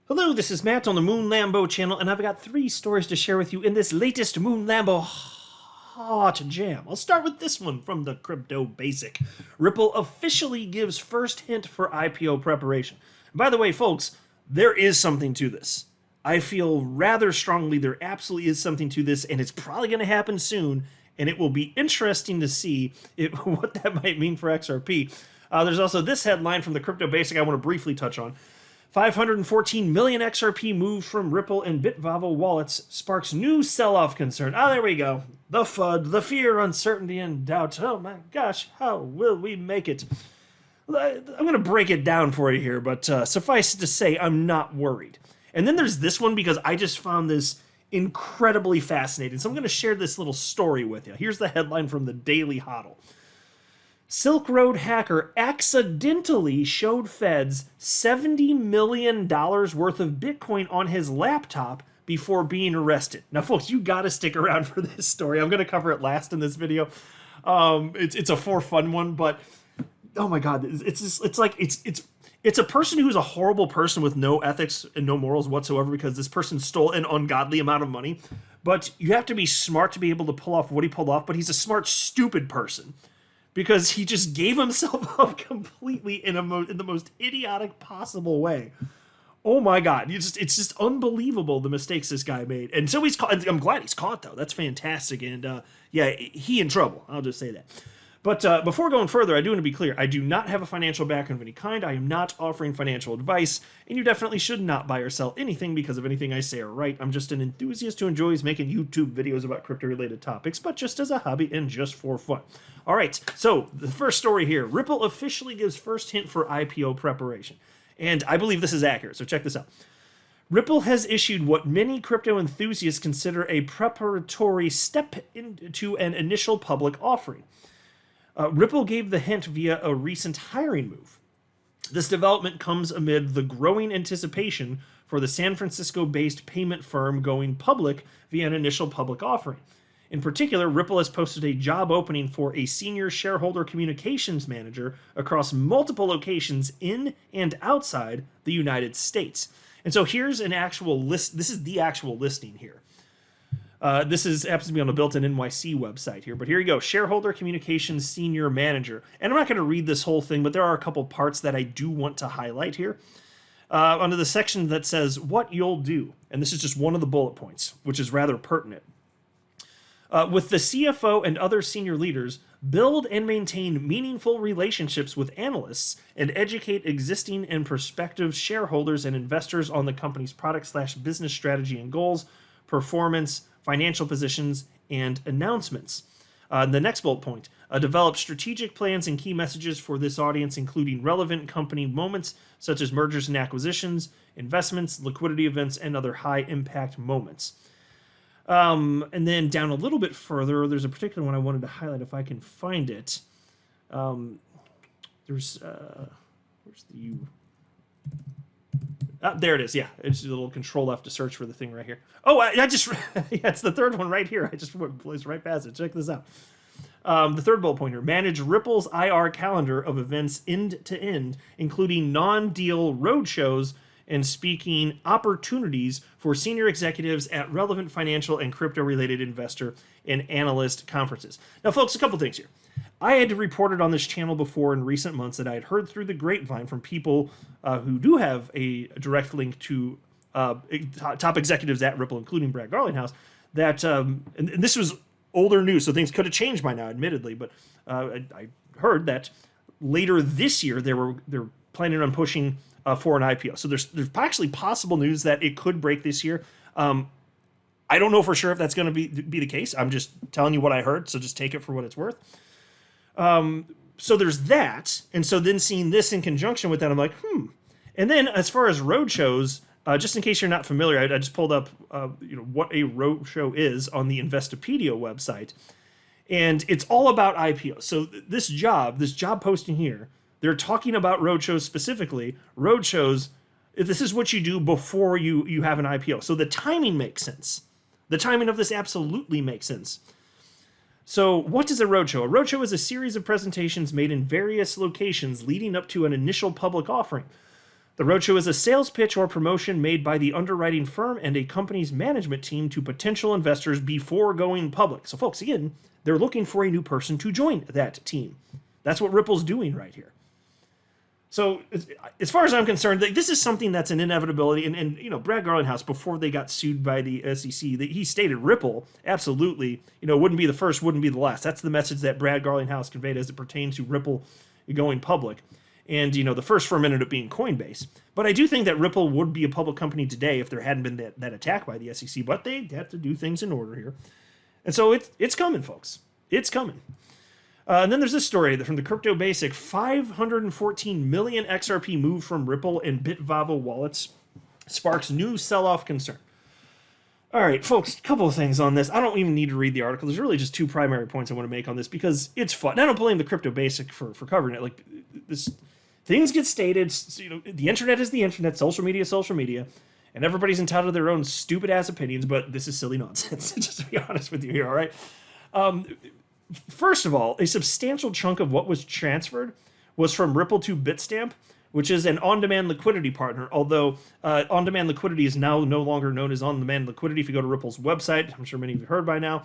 Hello, this is Matt on the Moon Lambo channel, and I've got 3 stories to share with you in this latest Moon Lambo hot jam. I'll start with this one from the Crypto Basic. Ripple officially gives first hint for IPO preparation. And by the way, folks, there is something to this. I feel rather strongly there absolutely is something to this, and it's probably going to happen soon, and it will be interesting to see what that might mean for XRP. There's also this headline from the Crypto Basic I want to briefly touch on. 514 million XRP moved from Ripple and Bitvavo wallets sparks new sell-off concern. There we go. The FUD, the fear, uncertainty, and doubt. Oh my gosh, how will we make it? I'm going to break it down for you here, but suffice it to say, I'm not worried. And then there's this one because I just found this incredibly fascinating. So I'm going to share this little story with you. Here's the headline from the Daily Hodl. Silk Road hacker accidentally showed feds $70 million worth of Bitcoin on his laptop before being arrested. Now, folks, you got to stick around for this story. I'm going to cover it last in this video. It's a for fun one, but oh my God, it's a person who's a horrible person with no ethics and no morals whatsoever because this person stole an ungodly amount of money. But you have to be smart to be able to pull off what he pulled off. But he's a smart, stupid person, because he just gave himself up completely in the most idiotic possible way. Oh my God, it's just unbelievable the mistakes this guy made. And so he's caught. I'm glad he's caught though. That's fantastic. And yeah, he in trouble. I'll just say that. But before going further, I do want to be clear. I do not have a financial background of any kind. I am not offering financial advice, and you definitely should not buy or sell anything because of anything I say or write. I'm just an enthusiast who enjoys making YouTube videos about crypto-related topics, but just as a hobby and just for fun. All right, so the first story here. Ripple officially gives first hint for IPO preparation. And I believe this is accurate, so check this out. Ripple has issued what many crypto enthusiasts consider a preparatory step into an initial public offering. Ripple gave the hint via a recent hiring move. This development comes amid the growing anticipation for the San Francisco-based payment firm going public via an initial public offering. In particular, Ripple has posted a job opening for a senior shareholder communications manager across multiple locations in and outside the United States. And so here's an actual list. This is the actual listing here. This happens to be on the built-in NYC website here, but here you go. Shareholder Communications Senior Manager. And I'm not going to read this whole thing, but there are a couple parts that I do want to highlight here. Under the section that says what you'll do, and this is just one of the bullet points, which is rather pertinent. With the CFO and other senior leaders, build and maintain meaningful relationships with analysts and educate existing and prospective shareholders and investors on the company's product/business strategy and goals, performance, financial positions, and announcements. The next bullet point, develop strategic plans and key messages for this audience, including relevant company moments such as mergers and acquisitions, investments, liquidity events, and other high-impact moments. And then down a little bit further, there's a particular one I wanted to highlight if I can find it. Where's the... there it is. Yeah, it's a little control F to search for the thing right here. Oh, I just yeah, it's the third one right here. I just placed right past it. Check this out. The third bullet point here: manage Ripple's IR calendar of events end to end, including non-deal roadshows and speaking opportunities for senior executives at relevant financial and crypto-related investor and analyst conferences. Now, folks, a couple things here. I had reported on this channel before in recent months that I had heard through the grapevine from people who do have a direct link to top executives at Ripple, including Brad Garlinghouse, that, and this was older news, so things could have changed by now, admittedly, but I heard that later this year they're planning on pushing for an IPO. So there's actually possible news that it could break this year. I don't know for sure if that's going to be the case. I'm just telling you what I heard, so just take it for what it's worth. So there's that, and so then seeing this in conjunction with that, I'm like, And then as far as roadshows, just in case you're not familiar, I just pulled up what a roadshow is on the Investopedia website, and it's all about IPOs. So this job posting here, they're talking about roadshows specifically. Roadshows, this is what you do before you have an IPO. So the timing makes sense. The timing of this absolutely makes sense. So what is a roadshow? A roadshow is a series of presentations made in various locations leading up to an initial public offering. The roadshow is a sales pitch or promotion made by the underwriting firm and a company's management team to potential investors before going public. So, folks, again, they're looking for a new person to join that team. That's what Ripple's doing right here. So, as far as I'm concerned, this is something that's an inevitability. And you know, Brad Garlinghouse, before they got sued by the SEC, he stated Ripple absolutely, you know, wouldn't be the first, wouldn't be the last. That's the message that Brad Garlinghouse conveyed as it pertains to Ripple going public. And, you know, the first firm ended up being Coinbase. But I do think that Ripple would be a public company today if there hadn't been that attack by the SEC. But they have to do things in order here. And so it's coming, folks. It's coming. And then there's this story from the Crypto Basic. 514 million XRP moved from Ripple and Bitvavo wallets sparks new sell-off concern. All right, folks, a couple of things on this. I don't even need to read the article. There's really just two primary points I want to make on this because it's fun. And I don't blame the Crypto Basic for covering it. Like, this, things get stated. You know, the internet is the internet. Social media is social media. And everybody's entitled to their own stupid-ass opinions, but this is silly nonsense, just to be honest with you here, all right? First of all, a substantial chunk of what was transferred was from Ripple to Bitstamp, which is an on-demand liquidity partner, although on-demand liquidity is now no longer known as on-demand liquidity. If you go to Ripple's website, I'm sure many of you heard by now,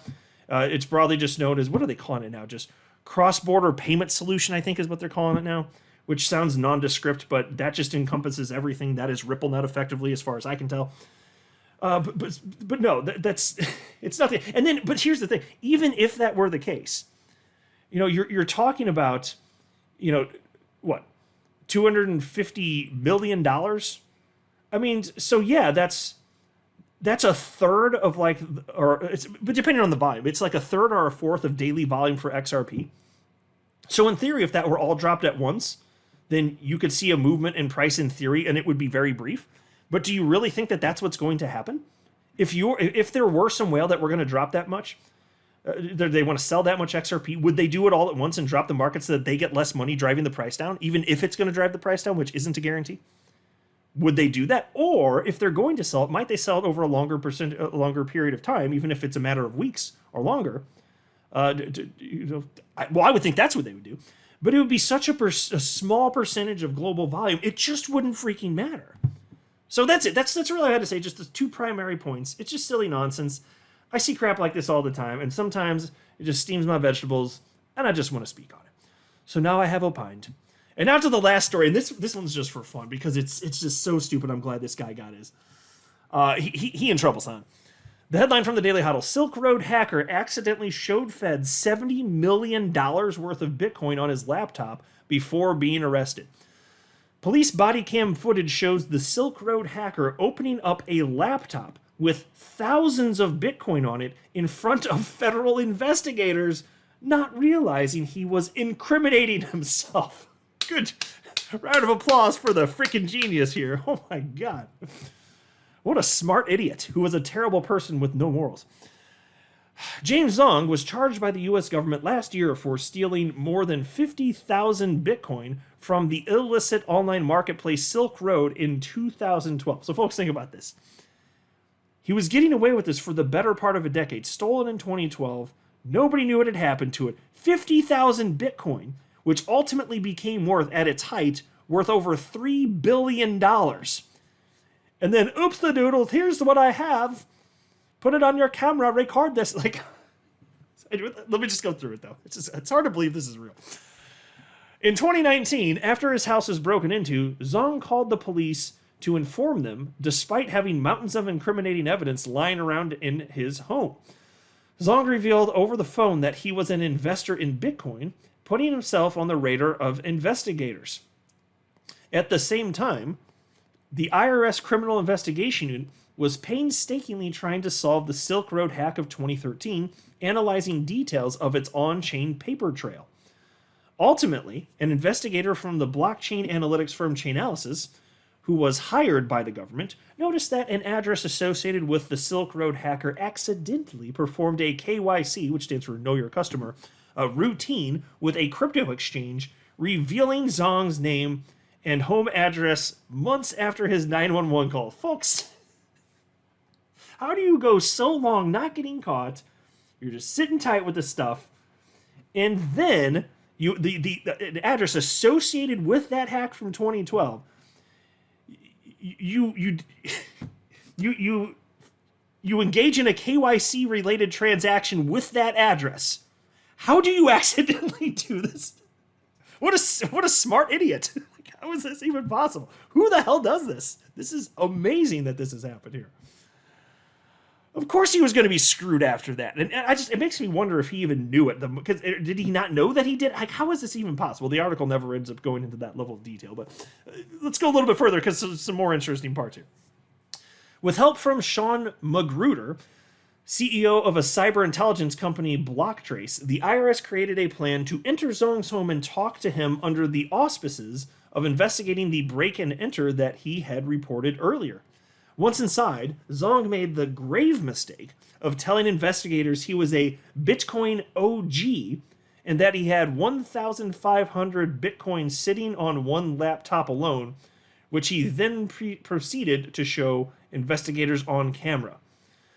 it's broadly just known as, what are they calling it now? Just cross-border payment solution, I think is what they're calling it now, which sounds nondescript, but that just encompasses everything. That is RippleNet effectively, as far as I can tell. But no, that's it's nothing. And then, but here's the thing: even if that were the case, you know, you're talking about, you know, what, $250 million. I mean, so yeah, that's a third of like, or it's, but depending on the volume, it's like a third or a fourth of daily volume for XRP. So in theory, if that were all dropped at once, then you could see a movement in price in theory, and it would be very brief. But do you really think that that's what's going to happen? If there were some whale that were going to drop that much, they want to sell that much XRP, would they do it all at once and drop the market so that they get less money driving the price down, even if it's going to drive the price down, which isn't a guarantee? Would they do that? Or if they're going to sell it, might they sell it over a longer period of time, even if it's a matter of weeks or longer? I would think that's what they would do. But it would be such a small percentage of global volume, it just wouldn't freaking matter. So that's it. That's really all I had to say. Just the two primary points. It's just silly nonsense. I see crap like this all the time, and sometimes it just steams my vegetables, and I just want to speak on it. So now I have opined. And now to the last story, and this one's just for fun because it's just so stupid. I'm glad this guy got his. He in trouble, son. The headline from the Daily Huddle: Silk Road hacker accidentally showed Fed $70 million worth of Bitcoin on his laptop before being arrested. Police body cam footage shows the Silk Road hacker opening up a laptop with thousands of Bitcoin on it in front of federal investigators, not realizing he was incriminating himself. Good round of applause for the freaking genius here. Oh my God. What a smart idiot who was a terrible person with no morals. James Zong was charged by the U.S. government last year for stealing more than 50,000 Bitcoin from the illicit online marketplace Silk Road in 2012. So folks, think about this. He was getting away with this for the better part of a decade. Stolen in 2012. Nobody knew what had happened to it. 50,000 Bitcoin, which ultimately became at its height, worth over $3 billion. And then, oops the doodles, here's what I have. Put it on your camera, record this. Like, let me just go through it, though. It's hard to believe this is real. In 2019, after his house was broken into, Zong called the police to inform them, despite having mountains of incriminating evidence lying around in his home. Zong revealed over the phone that he was an investor in Bitcoin, putting himself on the radar of investigators. At the same time, the IRS Criminal Investigation Unit was painstakingly trying to solve the Silk Road hack of 2013, analyzing details of its on-chain paper trail. Ultimately, an investigator from the blockchain analytics firm Chainalysis, who was hired by the government, noticed that an address associated with the Silk Road hacker accidentally performed a KYC, which stands for Know Your Customer, a routine with a crypto exchange, revealing Zong's name and home address months after his 911 call. Folks, how do you go so long not getting caught? You're just sitting tight with the stuff, and then the address associated with that hack from 2012, you you you engage in a KYC related transaction with that address. How do you accidentally do this? What a smart idiot. Like, how is this even possible? Who the hell does this? This is amazing that this has happened here. Of course he was going to be screwed after that. And it makes me wonder if he even knew it. Because did he not know that he did? Like, how is this even possible? The article never ends up going into that level of detail. But let's go a little bit further because there's some more interesting parts here. With help from Sean Magruder, CEO of a cyber intelligence company, Blocktrace, the IRS created a plan to enter Zong's home and talk to him under the auspices of investigating the break and enter that he had reported earlier. Once inside, Zong made the grave mistake of telling investigators he was a Bitcoin OG and that he had 1,500 Bitcoin sitting on one laptop alone, which he then proceeded to show investigators on camera.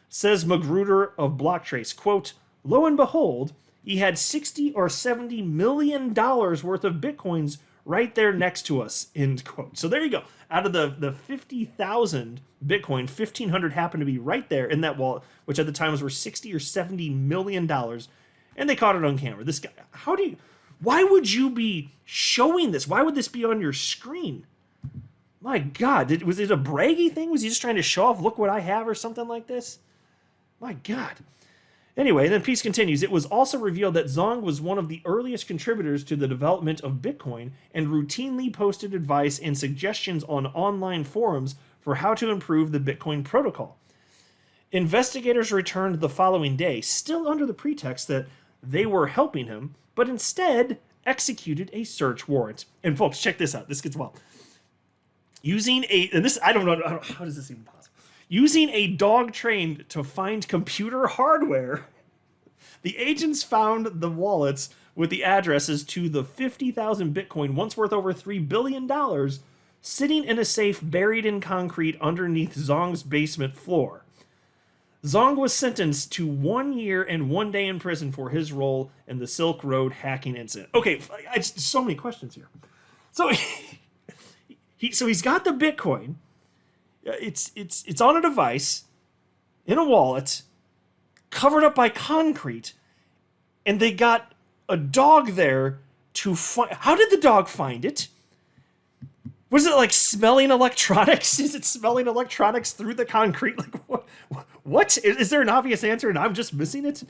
Says Magruder of Blocktrace, quote, lo and behold, he had 60 or 70 million dollars worth of Bitcoins right there next to us, end quote. So there you go. Out of the 50,000 Bitcoin, 1,500 happened to be right there in that wallet, which at the time was worth 60 or 70 million dollars, and they caught it on camera. This guy, why would you be showing this? Why would this be on your screen? My God, was it a braggy thing? Was he just trying to show off, look what I have or something like this? My God. Anyway, then piece continues. It was also revealed that Zong was one of the earliest contributors to the development of Bitcoin and routinely posted advice and suggestions on online forums for how to improve the Bitcoin protocol. Investigators returned the following day, still under the pretext that they were helping him, but instead executed a search warrant. And folks, check this out. This gets wild. I don't know, how does this even possible? Using a dog trained to find computer hardware, the agents found the wallets with the addresses to the 50,000 Bitcoin, once worth over $3 billion, sitting in a safe buried in concrete underneath Zong's basement floor. Zong was sentenced to 1 year and 1 day in prison for his role in the Silk Road hacking incident. Okay, so many questions here. So he's got the Bitcoin. It's on a device, in a wallet, covered up by concrete, and they got a dog there to find. How did the dog find it? Was it like smelling electronics? Is it smelling electronics through the concrete? Like what? Is there an obvious answer and I'm just missing it?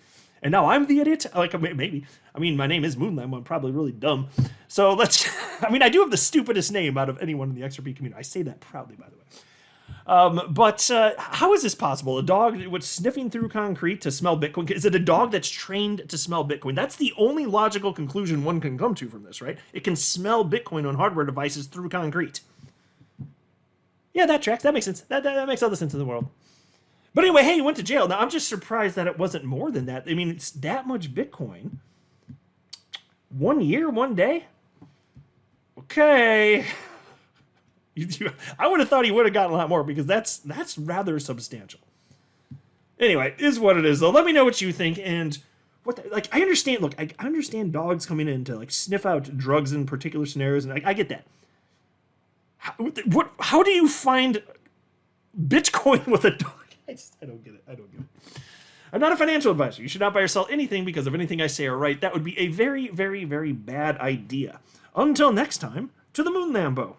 And now I'm the idiot? Like, maybe. I mean, my name is Moonlamb. I'm probably really dumb. So I do have the stupidest name out of anyone in the XRP community. I say that proudly, by the way. But how is this possible? A dog was sniffing through concrete to smell Bitcoin. Is it a dog that's trained to smell Bitcoin? That's the only logical conclusion one can come to from this, right? It can smell Bitcoin on hardware devices through concrete. Yeah, that tracks. That makes sense. That makes all the sense in the world. But anyway, hey, he went to jail. Now, I'm just surprised that it wasn't more than that. I mean, it's that much Bitcoin. 1 year, 1 day? Okay. I would have thought he would have gotten a lot more because that's rather substantial. Anyway, is what it is though. Let me know what you think and I understand. Look, I understand dogs coming in to like sniff out drugs in particular scenarios, and I get that. How do you find Bitcoin with a dog? I don't get it. I'm not a financial advisor. You should not buy or sell anything because of anything I say or write. That would be a very, very, very bad idea. Until next time, to the Moon Lambo.